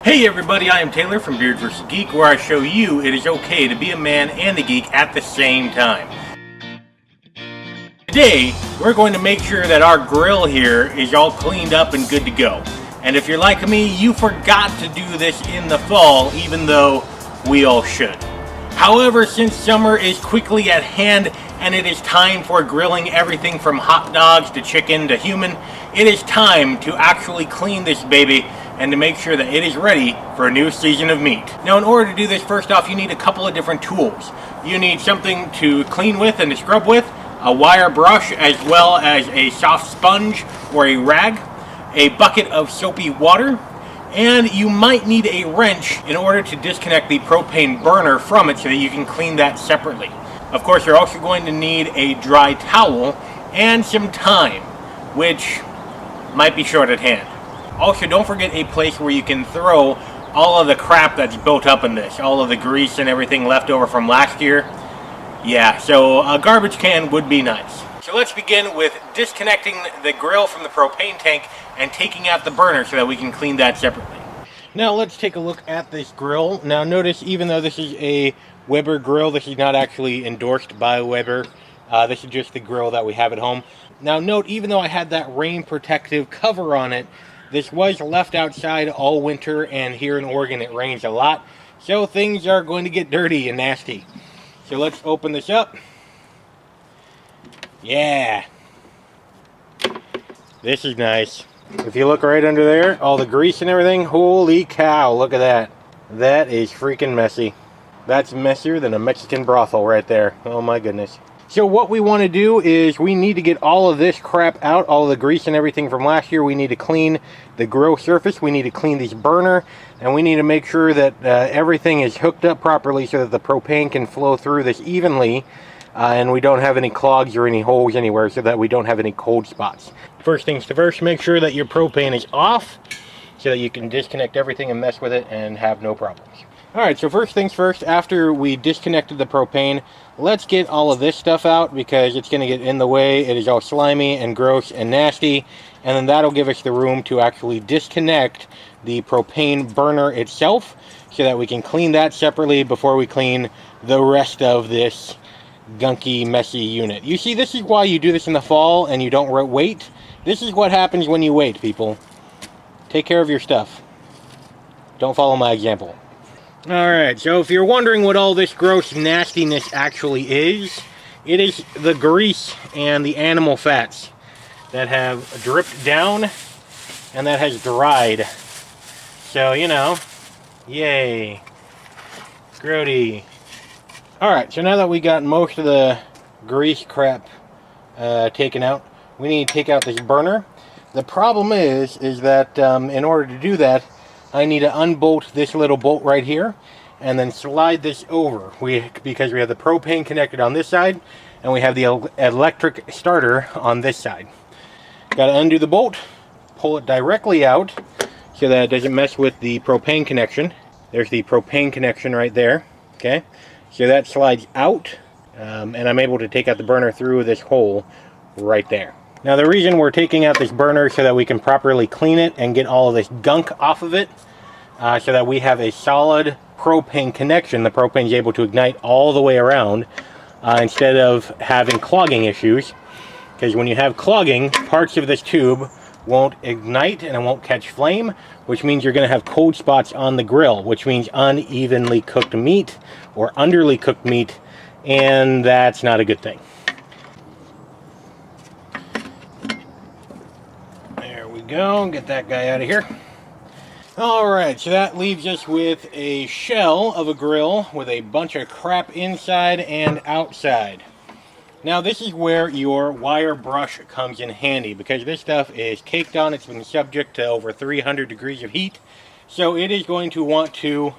Hey everybody, I am Taylor from Beard vs. Geek, where I show you it is okay to be a man and a geek at the same time. Today, we're going to make sure that our grill here is all cleaned up and good to go. And if you're like me, you forgot to do this in the fall, even though we all should. However, since summer is quickly at hand and it is time for grilling everything from hot dogs to chicken to human, it is time to actually clean this baby and to make sure that it is ready for a new season of meat. Now, in order to do this, first off, you need a couple of different tools. You need something to clean with and to scrub with, a wire brush, as well as a soft sponge or a rag, a bucket of soapy water, and you might need a wrench in order to disconnect the propane burner from it so that you can clean that separately. Of course, you're also going to need a dry towel and some time, which might be short at hand. Also, don't forget a place where you can throw all of the crap that's built up in this, all of the grease and everything left over from last year. Yeah, so a garbage can would be nice. So let's begin with disconnecting the grill from the propane tank and taking out the burner so that we can clean that separately. Now let's take a look at this grill. Now notice, even though this is a Weber grill, this is not actually endorsed by Weber. This is just the grill that we have at home. Now note, even though I had that rain protective cover on it, this was left outside all winter, and here in Oregon it rains a lot, so things are going to get dirty and nasty. So let's open this up. Yeah. This is nice. If you look right under there, all the grease and everything, holy cow, look at that. That is freaking messy. That's messier than a Mexican brothel right there. Oh my goodness. So what we want to do is we need to get all of this crap out, all of the grease and everything from last year. We need to clean the grill surface, we need to clean this burner, and we need to make sure that everything is hooked up properly so that the propane can flow through this evenly, and we don't have any clogs or any holes anywhere, so that we don't have any cold spots. First things first, make sure that your propane is off so that you can disconnect everything and mess with it and have no problems. Alright, so first things first, after we disconnected the propane, let's get all of this stuff out because it's going to get in the way. It is all slimy and gross and nasty, and then that'll give us the room to actually disconnect the propane burner itself so that we can clean that separately before we clean the rest of this gunky, messy unit. You see, this is why you do this in the fall and you don't wait. This is what happens when you wait, people. Take care of your stuff. Don't follow my example. Alright, so if you're wondering what all this gross nastiness actually is, it is the grease and the animal fats that have dripped down and that has dried. So, you know, yay. Grody. Alright, so now that we got most of the grease crap taken out, we need to take out this burner. The problem is that in order to do that, I need to unbolt this little bolt right here and then slide this over because we have the propane connected on this side and we have the electric starter on this side. Got to undo the bolt, pull it directly out so that it doesn't mess with the propane connection. There's the propane connection right there. Okay, so that slides out and I'm able to take out the burner through this hole right there. Now the reason we're taking out this burner so that we can properly clean it and get all of this gunk off of it, so that we have a solid propane connection. The propane is able to ignite all the way around instead of having clogging issues. Because when you have clogging, parts of this tube won't ignite and it won't catch flame, which means you're going to have cold spots on the grill, which means unevenly cooked meat or underly cooked meat, and that's not a good thing. Go get that guy out of here. Alright, so that leaves us with a shell of a grill with a bunch of crap inside and outside. Now this is where your wire brush comes in handy because this stuff is caked on. It's been subject to over 300 degrees of heat, so it is going to want to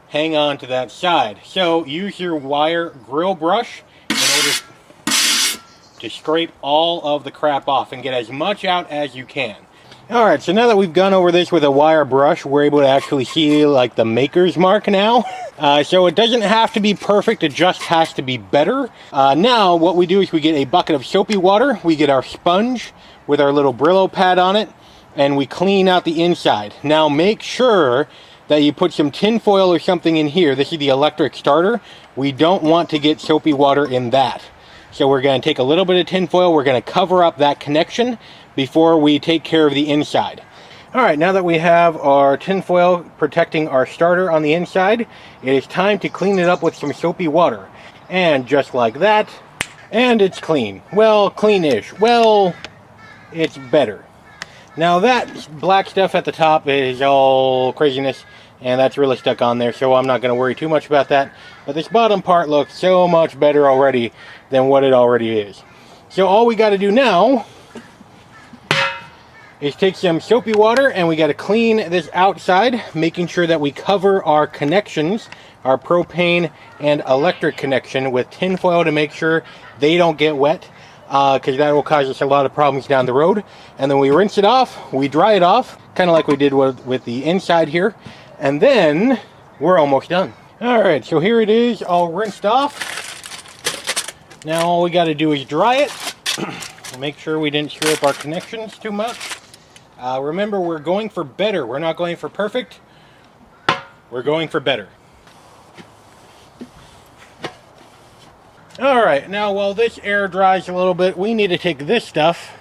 hang on to that side. So use your wire grill brush in order to scrape all of the crap off and get as much out as you can. Alright, so now that we've gone over this with a wire brush, we're able to actually see like the maker's mark now. So it doesn't have to be perfect, it just has to be better. Now what we do is we get a bucket of soapy water, we get our sponge with our little Brillo pad on it, and we clean out the inside. Now make sure that you put some tin foil or something in here. This is the electric starter. We don't want to get soapy water in that. So we're going to take a little bit of tin foil, we're going to cover up that connection before we take care of the inside. Alright, now that we have our tin foil protecting our starter on the inside, it is time to clean it up with some soapy water. And just like that, and it's clean. Well, clean-ish. Well, it's better. Now that black stuff at the top is all craziness, and that's really stuck on there, so I'm not going to worry too much about that. But this bottom part looks so much better already than what it already is. So all we got to do now is take some soapy water, and we got to clean this outside, making sure that we cover our connections, our propane and electric connection, with tin foil to make sure they don't get wet, because that will cause us a lot of problems down the road. And then we rinse it off, we dry it off, kind of like we did with the inside here, and then we're almost done. Alright, so here it is, all rinsed off. Now all we got to do is dry it. Make sure we didn't screw up our connections too much. Remember, we're going for better. We're not going for perfect. We're going for better. Alright, now while this air dries a little bit, we need to take this stuff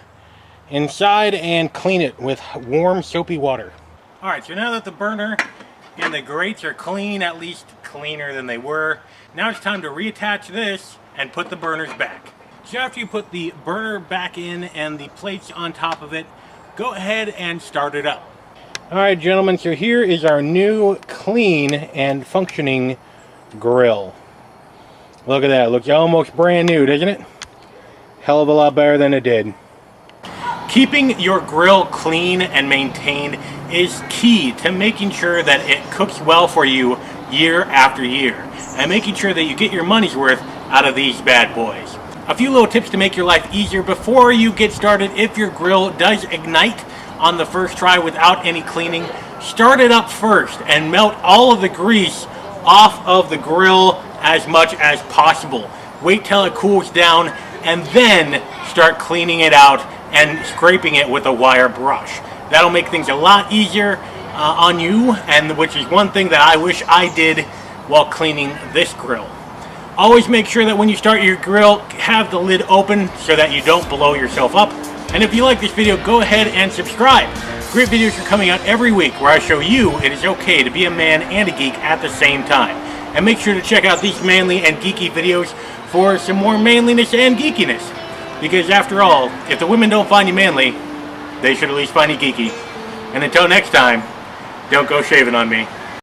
inside and clean it with warm soapy water. Alright, so now that the burner and the grates are clean, at least cleaner than they were, now it's time to reattach this and put the burners back. So after you put the burner back in and the plates on top of it, go ahead and start it up. Alright gentlemen, so here is our new clean and functioning grill. Look at that, it looks almost brand new, doesn't it? Hell of a lot better than it did. Keeping your grill clean and maintained is key to making sure that it cooks well for you year after year, and making sure that you get your money's worth out of these bad boys. A few little tips to make your life easier before you get started. If your grill does ignite on the first try without any cleaning, start it up first and melt all of the grease off of the grill as much as possible. Wait till it cools down and then start cleaning it out and scraping it with a wire brush. That'll make things a lot easier on you, and which is one thing that I wish I did while cleaning this grill. Always make sure that when you start your grill, have the lid open so that you don't blow yourself up. And if you like this video, go ahead and subscribe. Great videos are coming out every week where I show you it is okay to be a man and a geek at the same time. And make sure to check out these manly and geeky videos for some more manliness and geekiness. Because after all, if the women don't find you manly, they should at least find you geeky. And until next time, don't go shaving on me.